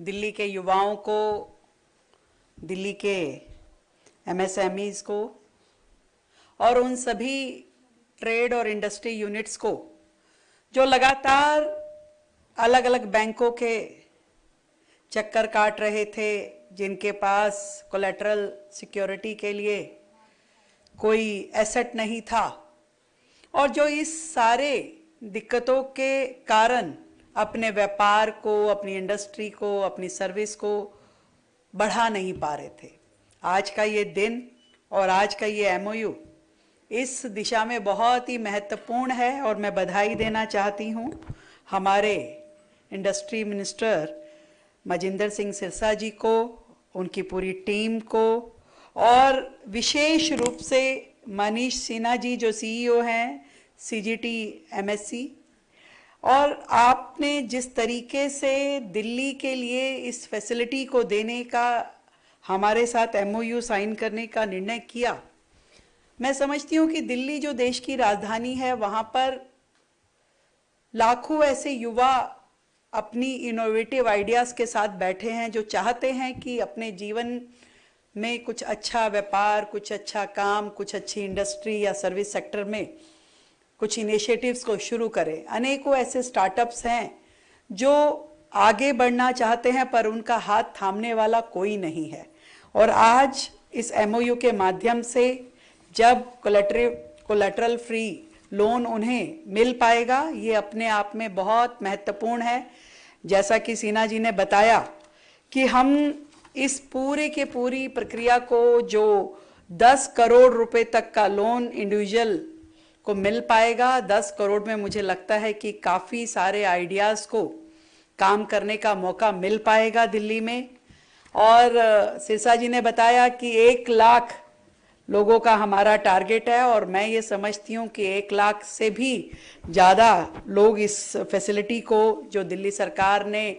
दिल्ली के युवाओं को, दिल्ली के एमएसएमईज को और उन सभी ट्रेड और इंडस्ट्री यूनिट्स को जो लगातार अलग अलग बैंकों के चक्कर काट रहे थे, जिनके पास कोलैटरल सिक्योरिटी के लिए कोई एसेट नहीं था और जो इस सारे दिक्कतों के कारण अपने व्यापार को, अपनी इंडस्ट्री को, अपनी सर्विस को बढ़ा नहीं पा रहे थे। आज का ये दिन और आज का ये एमओयू इस दिशा में बहुत ही महत्वपूर्ण है और मैं बधाई देना चाहती हूँ हमारे इंडस्ट्री मिनिस्टर मजिंदर सिंह सिरसा जी को, उनकी पूरी टीम को और विशेष रूप से मनीष सिन्हा जी जो सीईओ हैं सीजीटी एमएससी, और आपने जिस तरीके से दिल्ली के लिए इस फैसिलिटी को देने का हमारे साथ एमओयू साइन करने का निर्णय किया। मैं समझती हूँ कि दिल्ली जो देश की राजधानी है, वहाँ पर लाखों ऐसे युवा अपनी इनोवेटिव आइडियाज़ के साथ बैठे हैं जो चाहते हैं कि अपने जीवन में कुछ अच्छा व्यापार, कुछ अच्छा काम, कुछ अच्छी इंडस्ट्री या सर्विस सेक्टर में कुछ इनिशिएटिव्स को शुरू करें। अनेकों ऐसे स्टार्टअप्स हैं जो आगे बढ़ना चाहते हैं पर उनका हाथ थामने वाला कोई नहीं है। और आज इस एमओयू के माध्यम से जब कोलैटरल फ्री लोन उन्हें मिल पाएगा, ये अपने आप में बहुत महत्वपूर्ण है। जैसा कि सिन्हा जी ने बताया कि हम इस पूरे के पूरी प्रक्रिया को, जो 10 करोड़ रुपए तक का लोन इंडिविजुअल को मिल पाएगा, 10 करोड़ में मुझे लगता है कि काफ़ी सारे आइडियाज़ को काम करने का मौका मिल पाएगा दिल्ली में। और सिरसा जी ने बताया कि 1 लाख लोगों का हमारा टारगेट है और मैं ये समझती हूँ कि 1 लाख से भी ज़्यादा लोग इस फैसिलिटी को, जो दिल्ली सरकार ने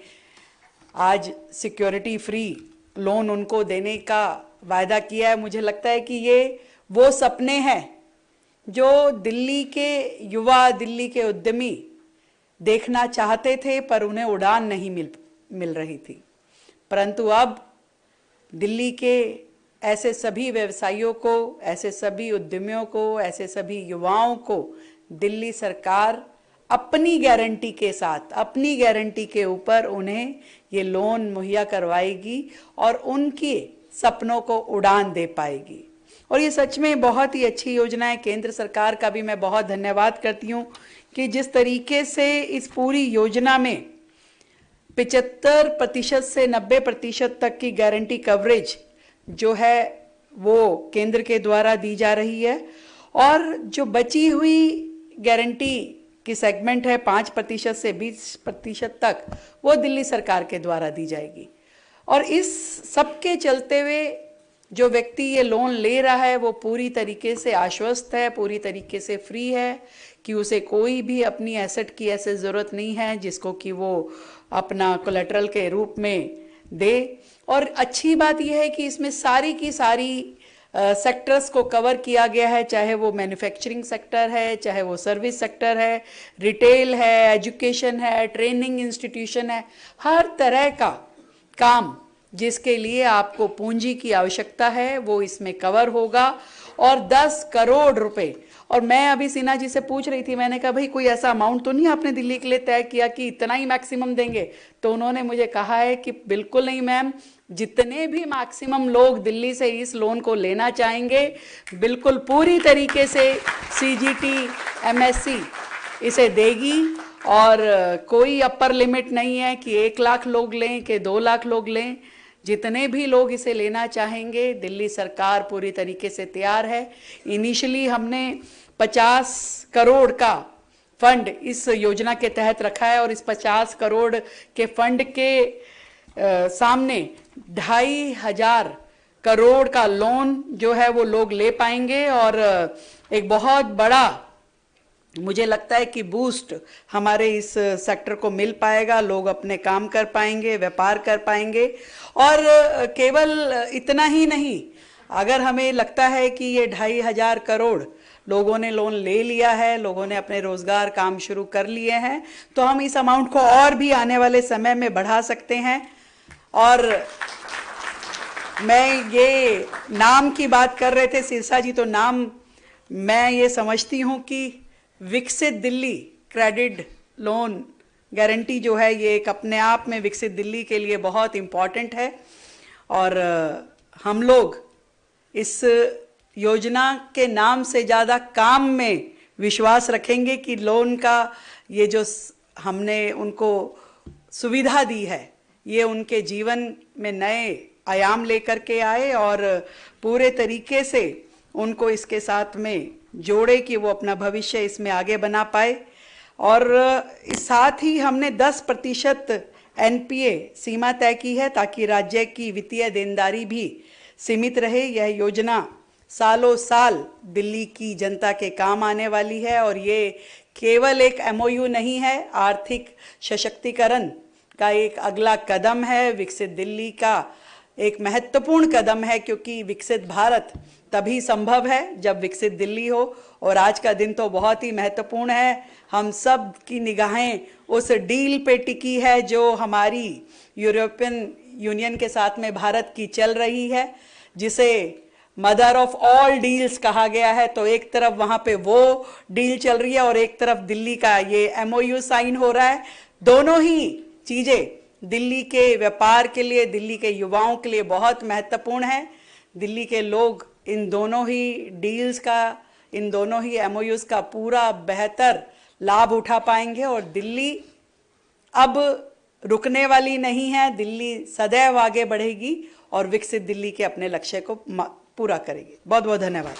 आज सिक्योरिटी फ्री लोन उनको देने का वायदा किया है, मुझे लगता है कि ये वो सपने हैं जो दिल्ली के युवा, दिल्ली के उद्यमी देखना चाहते थे पर उन्हें उड़ान नहीं मिल रही थी। परंतु अब दिल्ली के ऐसे सभी व्यवसायियों को, ऐसे सभी उद्यमियों को, ऐसे सभी युवाओं को दिल्ली सरकार अपनी गारंटी के साथ, अपनी गारंटी के ऊपर उन्हें ये लोन मुहैया करवाएगी और उनके सपनों को उड़ान दे पाएगी। और ये सच में बहुत ही अच्छी योजना है। केंद्र सरकार का भी मैं बहुत धन्यवाद करती हूँ कि जिस तरीके से इस पूरी योजना में 75% से 90% तक की गारंटी कवरेज जो है वो केंद्र के द्वारा दी जा रही है और जो बची हुई गारंटी की सेगमेंट है 5% से 20% तक, वो दिल्ली सरकार के द्वारा दी जाएगी। और इस सबके चलते हुए जो व्यक्ति ये लोन ले रहा है वो पूरी तरीके से आश्वस्त है, पूरी तरीके से फ्री है कि उसे कोई भी अपनी एसेट की ऐसे ज़रूरत नहीं है जिसको कि वो अपना कोलैटरल के रूप में दे। और अच्छी बात यह है कि इसमें सारी की सारी सेक्टर्स को कवर किया गया है, चाहे वो मैन्युफैक्चरिंग सेक्टर है, चाहे वो सर्विस सेक्टर है, रिटेल है, एजुकेशन है, ट्रेनिंग इंस्टीट्यूशन है, हर तरह का काम जिसके लिए आपको पूंजी की आवश्यकता है वो इसमें कवर होगा। और 10 करोड़ रुपए, और मैं अभी सिन्हा जी से पूछ रही थी, मैंने कहा भाई कोई ऐसा अमाउंट तो नहीं आपने दिल्ली के लिए तय किया कि इतना ही मैक्सिमम देंगे? तो उन्होंने मुझे कहा है कि बिल्कुल नहीं मैम, जितने भी मैक्सिमम लोग दिल्ली से इस लोन को लेना चाहेंगे, बिल्कुल पूरी तरीके से सीजीटी एमएससी इसे देगी और कोई अपर लिमिट नहीं है कि 1 लाख लोग लें कि 2 लाख लोग लें। जितने भी लोग इसे लेना चाहेंगे, दिल्ली सरकार पूरी तरीके से तैयार है। इनिशियली हमने 50 करोड़ का फंड इस योजना के तहत रखा है और इस 50 करोड़ के फंड के सामने 2,500 करोड़ का लोन जो है वो लोग ले पाएंगे और एक बहुत बड़ा, मुझे लगता है कि बूस्ट हमारे इस सेक्टर को मिल पाएगा। लोग अपने काम कर पाएंगे, व्यापार कर पाएंगे। और केवल इतना ही नहीं, अगर हमें लगता है कि ये 2,500 करोड़ लोगों ने लोन ले लिया है, लोगों ने अपने रोजगार काम शुरू कर लिए हैं, तो हम इस अमाउंट को और भी आने वाले समय में बढ़ा सकते हैं। और मैं ये नाम की बात कर रहे थे सिरसा जी, तो नाम मैं ये समझती हूँ कि विकसित दिल्ली क्रेडिट लोन गारंटी जो है ये एक अपने आप में विकसित दिल्ली के लिए बहुत इम्पॉर्टेंट है। और हम लोग इस योजना के नाम से ज़्यादा काम में विश्वास रखेंगे कि लोन का ये जो हमने उनको सुविधा दी है ये उनके जीवन में नए आयाम लेकर के आए और पूरे तरीके से उनको इसके साथ में जोड़े कि वो अपना भविष्य इसमें आगे बना पाए। और साथ ही हमने 10% एनपीए सीमा तय की है ताकि राज्य की वित्तीय देनदारी भी सीमित रहे। यह योजना सालों साल दिल्ली की जनता के काम आने वाली है और ये केवल एक एमओयू नहीं है, आर्थिक सशक्तिकरण का एक अगला कदम है, विकसित दिल्ली का एक महत्वपूर्ण कदम है, क्योंकि विकसित भारत तभी संभव है जब विकसित दिल्ली हो। और आज का दिन तो बहुत ही महत्वपूर्ण है। हम सब की निगाहें उस डील पे टिकी है जो हमारी यूरोपियन यूनियन के साथ में भारत की चल रही है, जिसे मदर ऑफ ऑल डील्स कहा गया है। तो एक तरफ वहां पे वो डील चल रही है और एक तरफ दिल्ली का ये एमओयू साइन हो रहा है। दोनों ही चीजें दिल्ली के व्यापार के लिए, दिल्ली के युवाओं के लिए बहुत महत्वपूर्ण है। दिल्ली के लोग इन दोनों ही डील्स का, इन दोनों ही एमओयूज का पूरा बेहतर लाभ उठा पाएंगे और दिल्ली अब रुकने वाली नहीं है। दिल्ली सदैव आगे बढ़ेगी और विकसित दिल्ली के अपने लक्ष्य को पूरा करेगी। बहुत बहुत धन्यवाद।